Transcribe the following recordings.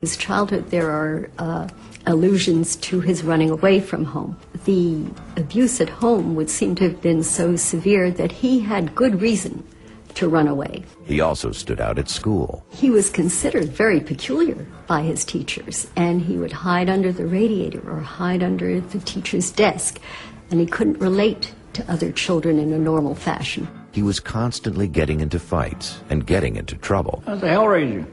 His childhood, there are allusions to his running away from home. The abuse at home would seem to have been so severe that he had good reason to run away. He also stood out at school. He was considered very peculiar by his teachers, and he would hide under the radiator or hide under the teacher's desk, and he couldn't relate to other children in a normal fashion. He was constantly getting into fights and getting into trouble. That's a hellraiser.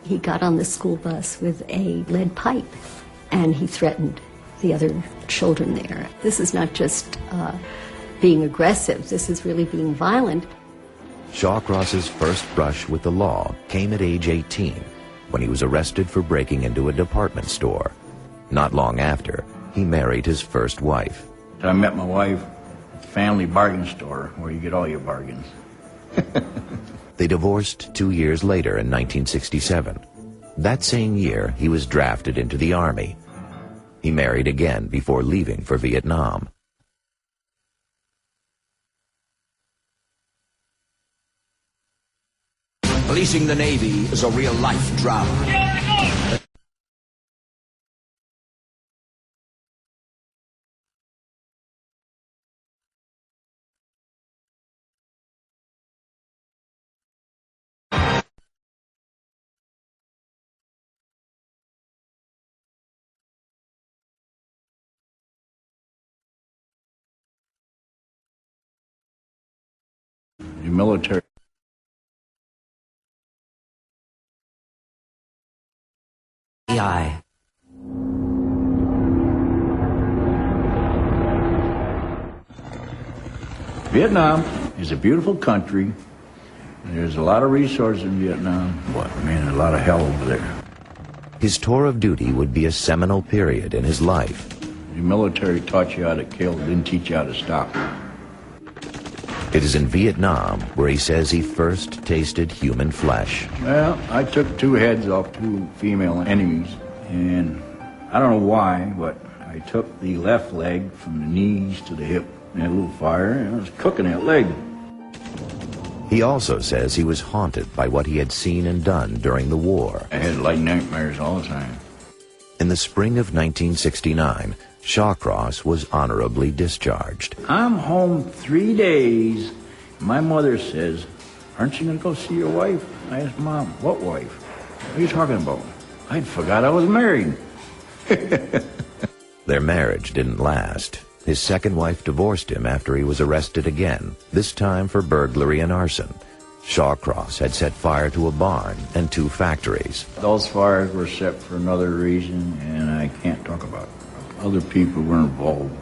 He got on the school bus with a lead pipe, and he threatened the other children there. This is not just being aggressive, this is really being violent. Shawcross's first brush with the law came at age 18, when he was arrested for breaking into a department store. Not long after, he married his first wife. I met my wife at the family bargain store where you get all your bargains. They divorced 2 years later in 1967. That same year, he was drafted into the Army. He married again before leaving for Vietnam. Policing the Navy is a real-life drama. The military. AI. Vietnam is a beautiful country. There's a lot of resources in Vietnam, but man, a lot of hell over there. His tour of duty would be a seminal period in his life. The military taught you how to kill, didn't teach you how to stop. It is in Vietnam where he says he first tasted human flesh. Well, I took 2 heads off 2 female enemies, and I don't know why, but I took the left leg from the knees to the hip. I had a little fire, and I was cooking that leg. He also says he was haunted by what he had seen and done during the war. I had light nightmares all the time. In the spring of 1969, Shawcross was honorably discharged. I'm home 3 days. My mother says, "Aren't you going to go see your wife?" I asked Mom, "What wife? What are you talking about?" I forgot I was married. Their marriage didn't last. His second wife divorced him after he was arrested again, this time for burglary and arson. Shawcross had set fire to a barn and 2 factories. Those fires were set for another reason, and I can't talk about it. Other people were involved.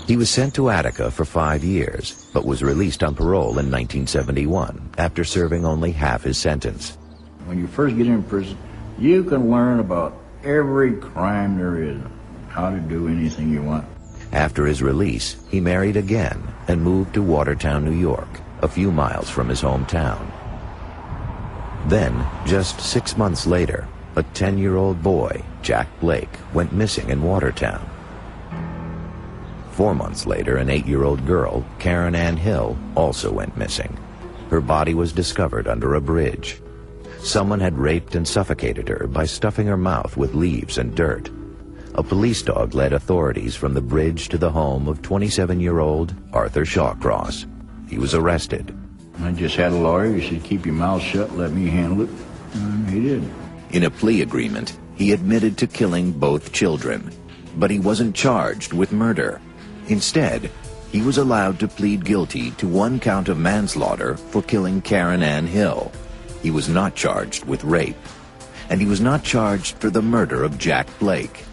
He was sent to Attica for 5 years, but was released on parole in 1971 after serving only half his sentence. When you first get in prison, you can learn about every crime there is, how to do anything you want. After his release, he married again and moved to Watertown, New York, a few miles from his hometown. Then, just 6 months later, a 10-year-old boy, Jack Blake, went missing in Watertown. 4 months later, an 8-year-old girl, Karen Ann Hill, also went missing. Her body was discovered under a bridge. Someone had raped and suffocated her by stuffing her mouth with leaves and dirt. A police dog led authorities from the bridge to the home of 27-year-old Arthur Shawcross. He was arrested. I just had a lawyer. He said, "Keep your mouth shut, let me handle it." And he did. In a plea agreement, he admitted to killing both children, but he wasn't charged with murder. Instead, he was allowed to plead guilty to 1 count of manslaughter for killing Karen Ann Hill. He was not charged with rape, and he was not charged for the murder of Jack Blake.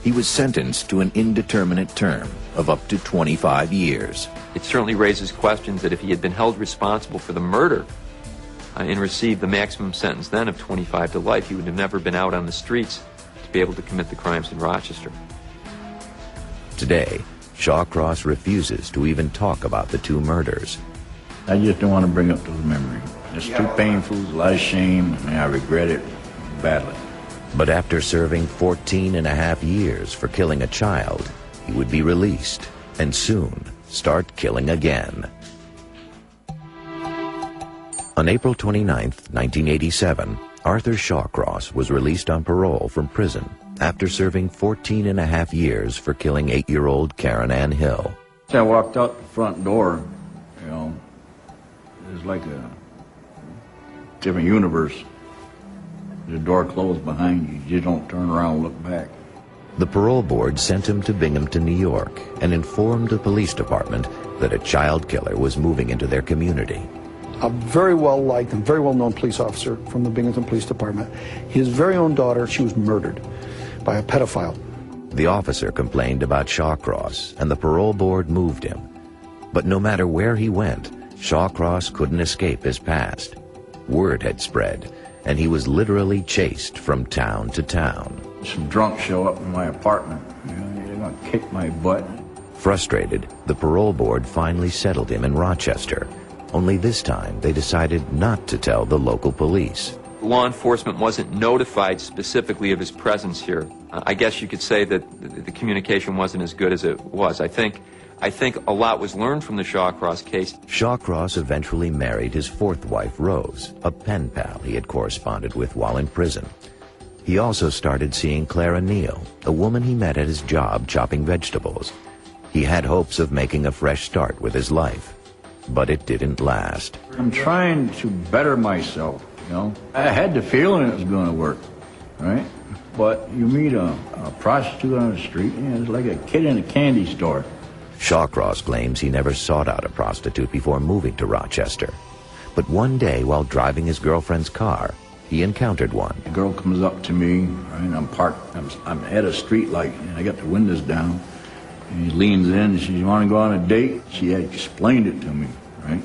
He was sentenced to an indeterminate term of up to 25 years. It certainly raises questions that if he had been held responsible for the murder and received the maximum sentence then of 25 to life, he would have never been out on the streets to be able to commit the crimes in Rochester. Today, Shawcross refuses to even talk about the 2 murders. I just don't want to bring up those memories. It's too painful, a lot of shame, and I regret it badly. But after serving 14 and a half years for killing a child, he would be released and soon start killing again. On April 29, 1987, Arthur Shawcross was released on parole from prison after serving 14.5 years for killing 8-year-old Karen Ann Hill. I walked out the front door, it was like a different universe. The door closed behind you. You don't turn around and look back. The parole board sent him to Binghamton, New York, and informed the police department that a child killer was moving into their community. A very well-liked and very well-known police officer from the Binghamton Police Department. His very own daughter, she was murdered by a pedophile. The officer complained about Shawcross, and the parole board moved him. But no matter where he went, Shawcross couldn't escape his past. Word had spread, and he was literally chased from town to town. Some drunks show up in my apartment. They're going to kick my butt. Frustrated, the parole board finally settled him in Rochester. Only this time, they decided not to tell the local police. Law enforcement wasn't notified specifically of his presence here. I guess you could say that the communication wasn't as good as it was. I think a lot was learned from the Shawcross case. Shawcross eventually married his fourth wife, Rose, a pen pal he had corresponded with while in prison. He also started seeing Clara Neal, a woman he met at his job chopping vegetables. He had hopes of making a fresh start with his life, but it didn't last. I'm trying to better myself, I had the feeling it was going to work, right? But you meet a prostitute on the street, it's like a kid in a candy store. Shawcross claims he never sought out a prostitute before moving to Rochester. But one day, while driving his girlfriend's car, he encountered one. A girl comes up to me, right? I'm parked, I'm at a street light, and I got the windows down. And he leans in and she says, "You want to go on a date?" She had explained it to me, right?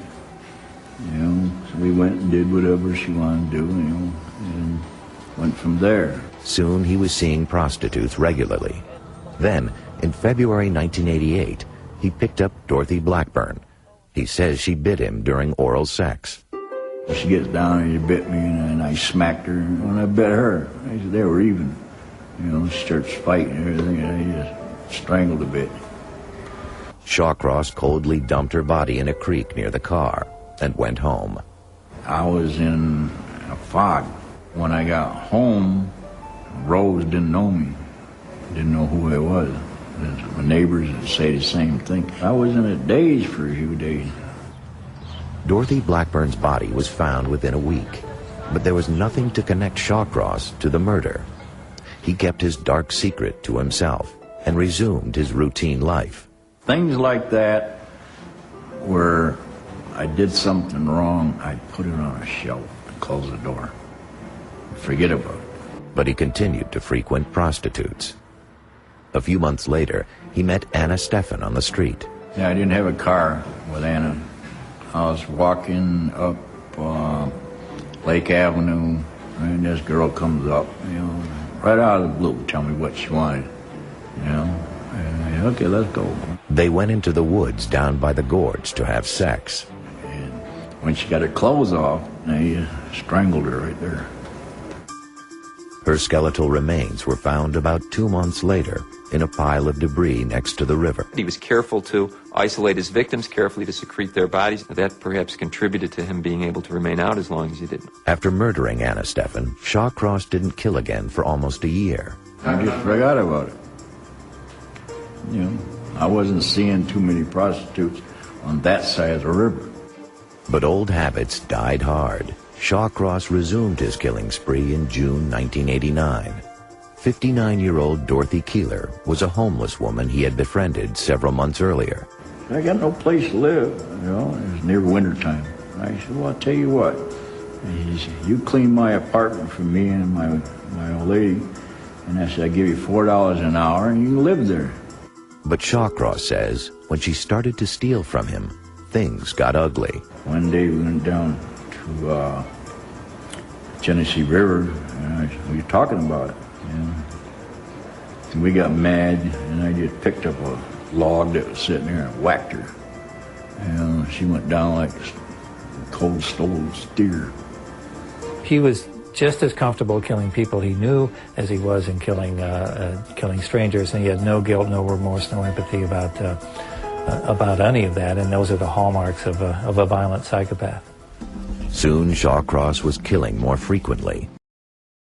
So we went and did whatever she wanted to do, and went from there. Soon he was seeing prostitutes regularly. Then, in February 1988, he picked up Dorothy Blackburn. He says she bit him during oral sex. She gets down and she bit me, and I smacked her. And when I bit her, they were even. She starts fighting and everything, and I just strangled a bit. Shawcross coldly dumped her body in a creek near the car and went home. I was in a fog. When I got home, Rose didn't know me, didn't know who I was. My neighbors would say the same thing. I was in a daze for a few days. Dorothy Blackburn's body was found within a week, but there was nothing to connect Shawcross to the murder. He kept his dark secret to himself and resumed his routine life. Things like that, where I did something wrong, I'd put it on a shelf and close the door. Forget about it. But he continued to frequent prostitutes. A few months later, he met Anna Steffen on the street. Yeah, I didn't have a car with Anna. I was walking up Lake Avenue, and this girl comes up, right out of the blue, tell me what she wanted, and okay, let's go. They went into the woods down by the gorge to have sex. And when she got her clothes off, I strangled her right there. Her skeletal remains were found about 2 months later in a pile of debris next to the river. He was careful to isolate his victims, carefully to secrete their bodies. That perhaps contributed to him being able to remain out as long as he did. After murdering Anna Steffen, Shawcross didn't kill again for almost a year. I just forgot about it. I wasn't seeing too many prostitutes on that side of the river. But old habits died hard. Shawcross resumed his killing spree in June 1989. 59-year-old Dorothy Keeler was a homeless woman he had befriended several months earlier. I got no place to live, it was near wintertime. I said, well, I'll tell you what. He said, you clean my apartment for me and my old lady. And I said, I'll give you $4 an hour and you can live there. But Shawcross says when she started to steal from him, things got ugly. One day we went down to Genesee River, and we were talking about it. And we got mad, and I just picked up a log that was sitting there and whacked her. And she went down like a cold stove steer. He was just as comfortable killing people he knew as he was in killing strangers, and he had no guilt, no remorse, no empathy about any of that, and those are the hallmarks of a violent psychopath. Soon Shawcross was killing more frequently.